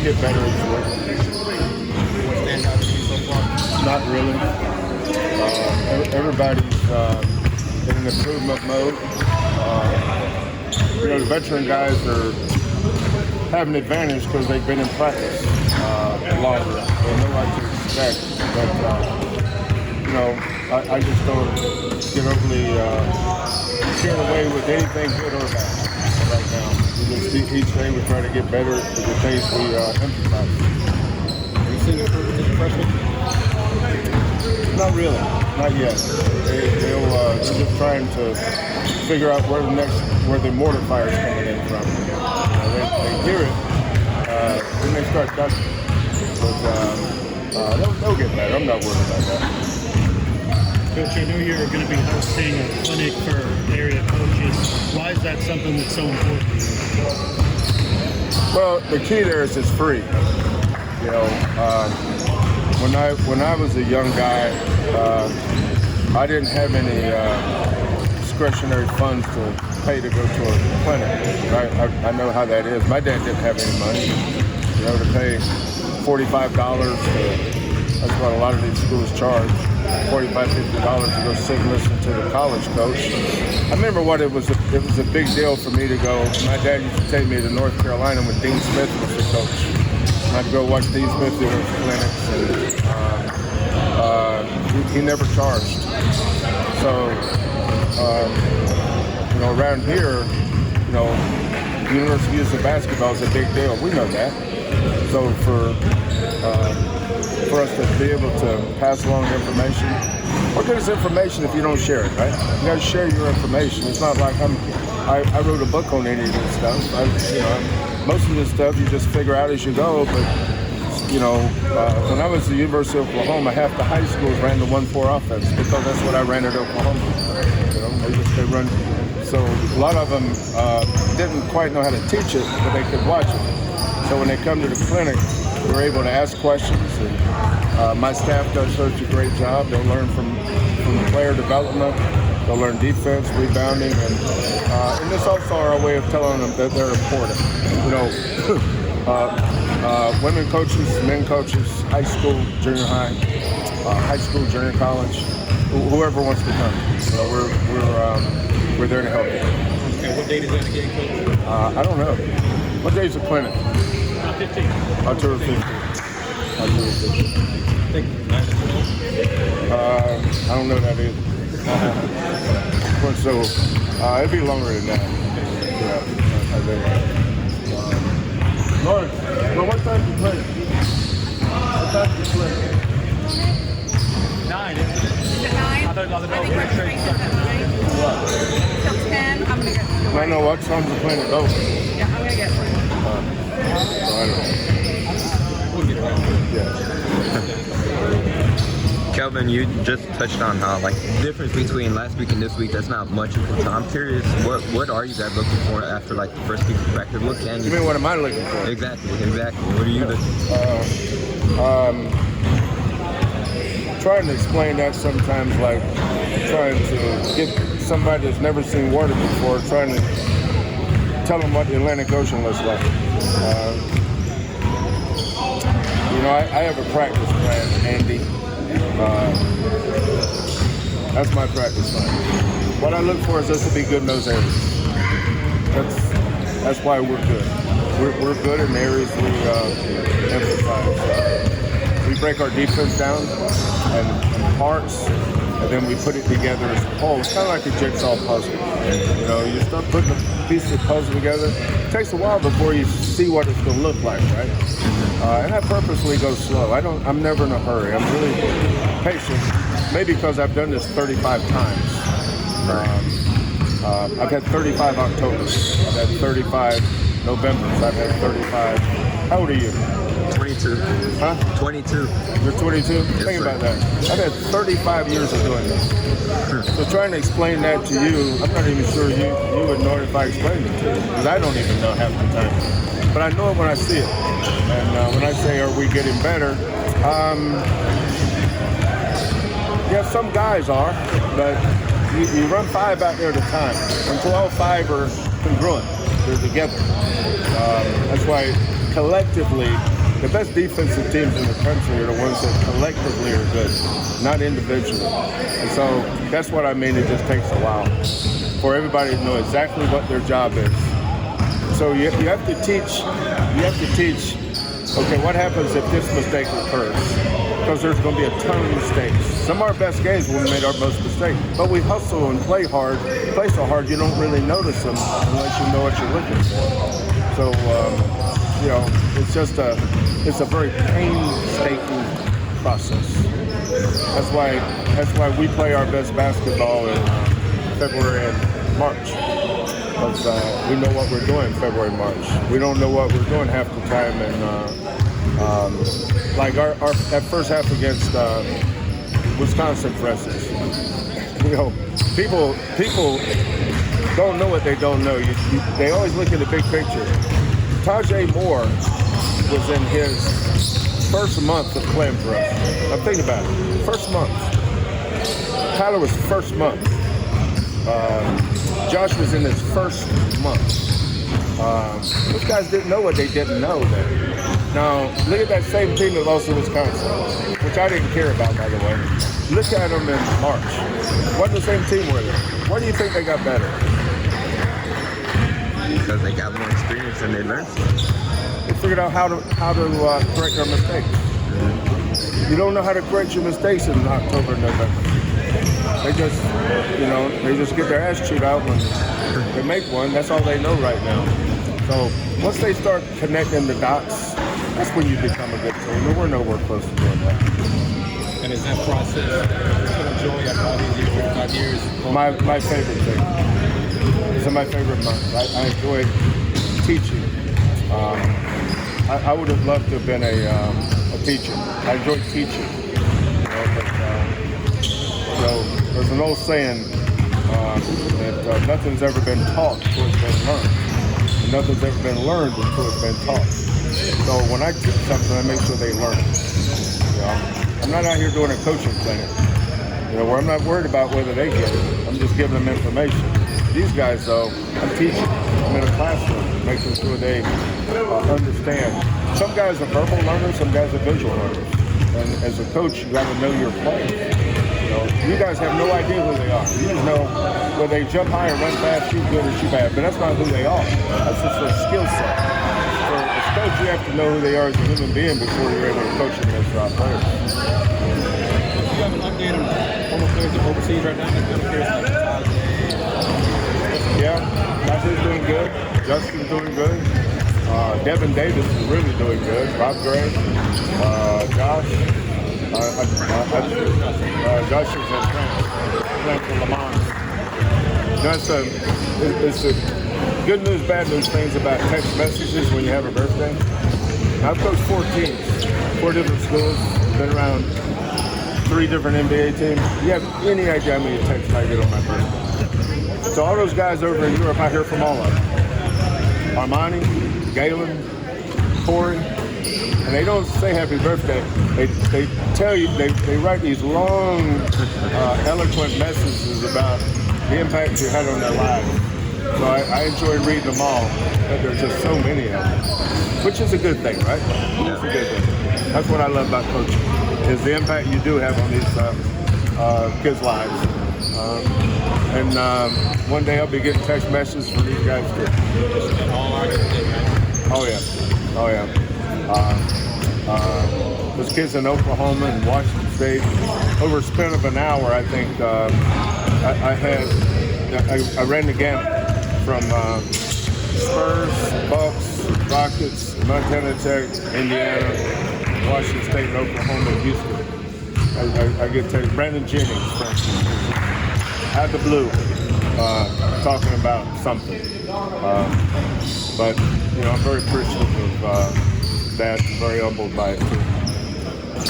get better each week. Stand out to you so far? Not really. Everybody's in an improvement mode. The veteran guys have an advantage because they've been in practice longer. They know what to expect. But, I just don't get overly carried away with anything good or bad right now. Each day we try to get better at the pace we emphasize. Have you seen improvement in the freshman? Not really, not yet. They're just trying to figure out where the mortar fire is coming in from. They hear it, then they start ducking. But they'll get better. I'm not worried about that. Coach, I know you're going to be hosting a clinic for area coaches. Why is that something that's so important? Well, the key there is it's free. When I was a young guy, I didn't have any discretionary funds to pay to go to a clinic. I know how that is. My dad didn't have any money. To pay $45 that's what a lot of these schools charge. $45, $50 to go sit and listen to the college coach. I remember it was a big deal for me to go. My dad used to take me to North Carolina when Dean Smith was the coach. I'd go watch Dean Smith do his clinics, and he never charged. So, around here, university use of basketball is a big deal. We know that. So for us to be able to pass along information, what good is information if you don't share it, right? You got to share your information. It's not like I wrote a book on any of this stuff. Most of this stuff you just figure out as you go. But when I was at the University of Oklahoma, half the high schools ran the 1-4 offense because that's what I ran at Oklahoma. They run. So a lot of them didn't quite know how to teach it, but they could watch it. So when they come to the clinic, we're able to ask questions, and my staff does such a great job. They'll learn from player development. They'll learn defense, rebounding, and this also our way of telling them that they're important. Women coaches, men coaches, high school, junior high, high school, junior college, whoever wants to come. We're there to help you. Okay, what date is that again, Coach? I don't know. What day is the clinic? 15. October 15th. Thank you. I don't know that either. So it'd be longer than that. Yeah, I think. Lawrence, well, what time do you play? What time do you play? 9, isn't it? Is it 9? I think we're training at 9. Till 10, I'm going to get I know what time's the clinic open. Yeah, I'm going to get one. We'll get around to it. Yeah. Kelvin, you just touched on how the difference between last week and this week, that's not much. So I'm curious, what are you guys looking for after the first week of practice? What can you You mean what am I looking for? Exactly. What are you looking for? Trying to explain that sometimes, trying to get somebody that's never seen water before, trying to tell them what the Atlantic Ocean looks like. I have a practice plan, Andy. That's my practice plan. What I look for is us to be good in those areas. That's why we're good. We're good in areas we emphasize. We break our defense down and parts, and then we put it together as a whole. It's kind of like a jigsaw puzzle. You start putting a piece of the puzzle together. It takes a while before you see what it's going to look like, right? And I purposely go slow. I'm never in a hurry. I'm really patient. Maybe because I've done this 35 times. I've had 35 Octobers. I've had 35 Novembers. I've had 35. How old are you? 22. Huh? 22. You're 22? Yes, Think sir. about that. I've had 35 years of doing this. So trying to explain that to you, I'm not even sure you would know it if I explained it to you. Because I don't even know half the time. But I know it when I see it. And when I say, are we getting better? Yeah, some guys are. But you run 5 out there at a time. And 12, 5 are congruent. They're together. That's why collectively, the best defensive teams in the country are the ones that collectively are good, not individually. And so that's what I mean. It just takes a while for everybody to know exactly what their job is. So you have to teach. You have to teach. Okay, what happens if this mistake occurs? Because there's going to be a ton of mistakes. Some of our best games when we made our most mistakes, but we hustle and play hard, play so hard you don't really notice them unless you know what you're looking for. So you know, it's a very painstaking process. That's why we play our best basketball in February and March. Because we know what we're doing February, March. We don't know what we're doing half the time. And like our that first half against Wisconsin, for instance, you know, people don't know what they don't know. They always look at the big picture. Tajay Moore was in his first month of playing for us. Now think about it. First month. Tyler was first month. Josh was in his first month. Those guys didn't know what they didn't know then. Now, look at that same team that lost to Wisconsin, which I didn't care about, by the way. Look at them in March. Wasn't the same team with it. Why do you think they got better? Because they got more experience and they learned something. They figured out how to correct their mistakes. You don't know how to correct your mistakes in October and November. They just get their ass chewed out when they make one. That's all they know right now. So once they start connecting the dots, that's when you become a good team. And we're nowhere close to doing that. And is that process you enjoy after all these years, 35 years? My favorite thing. It's my favorite month. I enjoy teaching. I would have loved to have been a teacher. I enjoy teaching. There's an old saying that nothing's ever been taught until it's been learned. And nothing's ever been learned until it's been taught. So when I teach something, I make sure they learn it. You know, I'm not out here doing a coaching clinic, where I'm not worried about whether they get it. I'm just giving them information. These guys, though, I'm teaching. I'm in a classroom, making sure they understand. Some guys are verbal learners, some guys are visual learners. And as a coach, you got to know your players. You guys have no idea who they are. You just know whether they jump high or run fast, shoot good or shoot bad, but that's not who they are. That's just their skill set. So as a coach, you have to know who they are as a human being before you're able to coach them as players. Do you have an update on former players that overseas right now? Yeah, Tajay's doing good. Justin's doing good. Devin Davis is really doing good. Rob Gray, Josh. Josh is in France, playing for Le Mans. It's the good news, bad news things about text messages when you have a birthday. I've coached 4 teams, 4 different schools, been around 3 different NBA teams. You have any idea how many texts I get on my birthday? So all those guys over in Europe, I hear from all of them. Armani, Galen, Corey. And they don't say happy birthday. They tell you, they write these long, eloquent messages about the impact you had on their lives. So I enjoy reading them all, but there's just so many of them, which is a good thing, right? It's a good thing. That's what I love about coaching, is the impact you do have on these kids' lives. One day I'll be getting text messages from these guys too. Oh yeah. Those kids in Oklahoma and Washington State, over a span of an hour, I think I ran the gamut from Spurs, Bucks, Rockets, Montana Tech, Indiana, Washington State, and Oklahoma, and Houston. I get text. Brandon Jennings, for instance, out of the blue, talking about something. But I'm very appreciative of that, very humbled by it too.